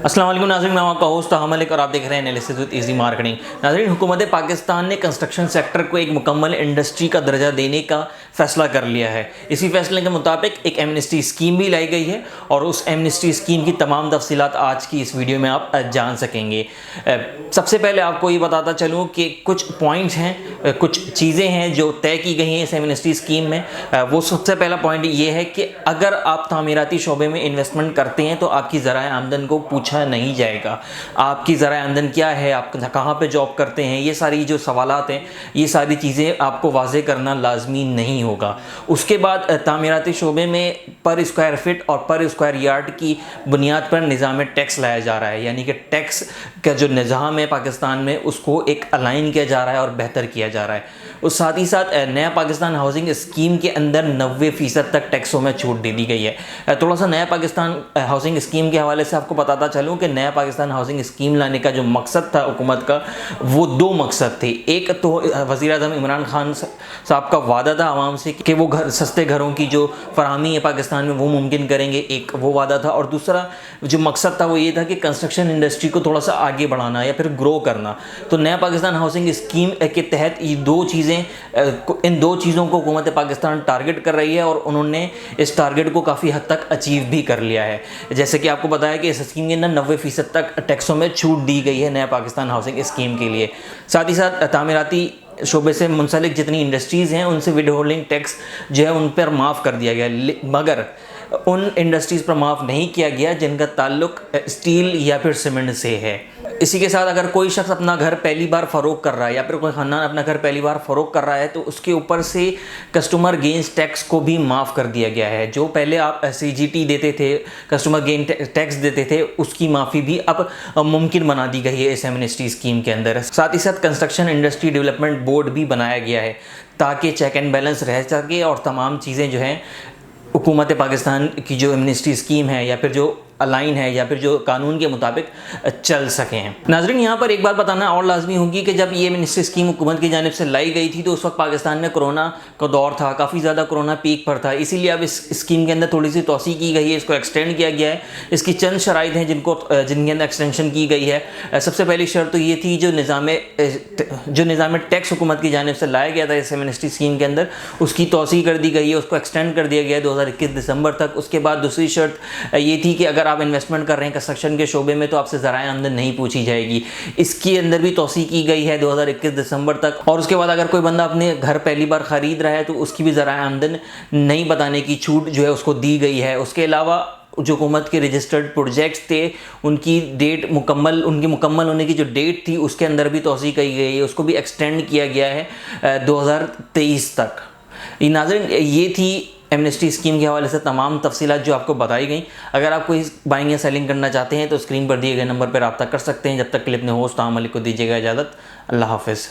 अस्सलाम वालेकुम नाज़रीन, मैं आपका होस्ट अहमद मलिक और आप देख रहे हैं एनालिसिस विद इजी मार्केटिंग। नाज़रीन, हुकूमत पाकिस्तान ने कंस्ट्रक्शन सेक्टर को एक मुकम्मल इंडस्ट्री का दर्जा देने का फ़ैसला कर लिया है। इसी फैसले के मुताबिक एक एमनेस्टी स्कीम भी लाई गई है और उस एमनेस्टी स्कीम की तमाम तफसीलात आज की इस वीडियो में आप जान सकेंगे। सबसे पहले आपको ये बताता चलूँ कि कुछ पॉइंट्स हैं, कुछ चीज़ें हैं जो तय की गई हैं इस एमनेस्टी स्कीम में। वो सबसे पहला पॉइंट ये है कि अगर आप तामीराती शोबे में इन्वेस्टमेंट करते हैं तो आपकी ज़राए आमदन को पूछा नहीं जाएगा। आपकी ज़राए आमदन क्या है, आप कहाँ पे जॉब करते हैं, ये सारी जो सवालात हैं, ये सारी चीज़ें आपको वाज़े करना लाजमी नहीं होगा। उसके बाद तामीराती शोबे में पर स्क्वायर फिट और पर स्क्वायर यार्ड की बुनियाद पर निज़ाम टैक्स लाया जा रहा है, यानी कि टैक्स का जो निज़ाम है पाकिस्तान में उसको एक अलाइन किया जा रहा है और बेहतर किया जा रहा है। उस साथ ही साथ नया पाकिस्तान हाउसिंग स्कीम के अंदर 90% तक टैक्सों में छूट दे दी गई है। थोड़ा सा नया पाकिस्तान हाउसिंग स्कीम के हवाले से आपको बताता चलूँ कि नया पाकिस्तान हाउसिंग स्कीम लाने का जो मकसद था हुकूमत का, वो दो मकसद थे। एक तो वज़ीर आज़म इमरान खान साहब का वादा था आवाम से कि वो सस्ते घरों की जो फराहमी है पाकिस्तान में वो मुमकिन करेंगे, एक वो वादा था। और दूसरा जो मकसद था वो ये था कि कंस्ट्रक्शन इंडस्ट्री को थोड़ा सा आगे बढ़ाना या फिर ग्रो करना। तो नया पाकिस्तान हाउसिंग स्कीम के तहत ये दो चीज़ें, इन दो चीज़ों को हुकूमत पाकिस्तान टारगेट कर रही है और उन्होंने इस टारगेट को काफ़ी हद तक अचीव भी कर लिया है। जैसे कि आपको बताया कि इस स्कीम के अंदर 90% तक टैक्सों में छूट दी गई है नया पाकिस्तान हाउसिंग स्कीम के लिए। साथ ही साथ तामीराती शोबे से मुंसलिक जितनी इंडस्ट्रीज़ हैं उनसे विद होल्डिंग टैक्स जो है उन पर माफ़ कर दिया गया, मगर उन इंडस्ट्रीज़ पर माफ़ नहीं किया गया जिनका ताल्लुक स्टील या फिर सीमेंट से है। इसी के साथ अगर कोई शख्स अपना घर पहली बार फ़रोग कर रहा है या फिर कोई ख़ानदान अपना घर पहली बार फ़रोग कर रहा है तो उसके ऊपर से कस्टमर गेन्स टैक्स को भी माफ़ कर दिया गया है। जो पहले आप CGT देते थे, कस्टमर गेन टैक्स देते थे, उसकी माफ़ी भी अब मुमकिन बना दी गई है इस एमनेस्टी स्कीम के अंदर। साथ ही साथ कंस्ट्रक्शन इंडस्ट्री डेवलपमेंट बोर्ड भी बनाया गया है ताकि चेक एंड बैलेंस रह सके और तमाम चीज़ें जो हैं हुकूमत पाकिस्तान की जो एमनेस्टी स्कीम है या फिर जो अलाइन है या फिर जो कानून के मुताबिक चल सकें। नाज़रीन, यहाँ पर एक बात बताना और लाजमी होगी कि जब ये एमनेस्टी स्कीम हुकूमत की जानिब से लाई गई थी तो उस वक्त पाकिस्तान में कोरोना का दौर था, काफ़ी ज़्यादा कोरोना पीक पर था। इसीलिए अब इस स्कीम के अंदर थोड़ी सी तोसी की गई है, इसको एक्सटेंड किया गया है। इसकी चंद शराइत हैं जिनके अंदर एक्सटेंशन की गई है। सबसे पहली शर्त तो ये थी जो निज़ाम टैक्स हुकूमत की जानिब से लाया गया था इस एमनेस्टी स्कीम के अंदर, उसकी तोसी कर दी गई है, उसको एक्सटेंड कर दिया गया है 2021 दिसंबर तक। उसके बाद दूसरी शर्त ये थी कि अगर आप इन्वेस्टमेंट कर रहे हैं कंस्ट्रक्शन के शोबे में तो आपसे ज़राए आमदन नहीं पूछी जाएगी। इसके अंदर भी तोसी की गई है 2021 दिसंबर तक। और उसके बाद अगर कोई बंदा अपने घर पहली बार ख़रीद रहा है तो उसकी भी ज़राए आमदन नहीं बताने की छूट जो है उसको दी गई है। उसके अलावा जो हुकूमत के रजिस्टर्ड प्रोजेक्ट्स थे उनकी मुकम्मल होने की जो डेट थी उसके अंदर भी तोसी की गई है, उसको भी एक्सटेंड किया गया है 2023 तक। नाज़रीन, ये थी एमनेस्टी स्कीम के हवाले से तमाम तफसीलात जो आपको बताई गई। अगर आप कोई बाइंग या सेलिंग करना चाहते हैं तो स्क्रीन पर दिए गए नंबर पर रब्ता कर सकते हैं। जब तक के लिए अपने होस्ट अहमद मलिक को दीजिएगा इजाज़त। अल्लाह हाफ़िज़।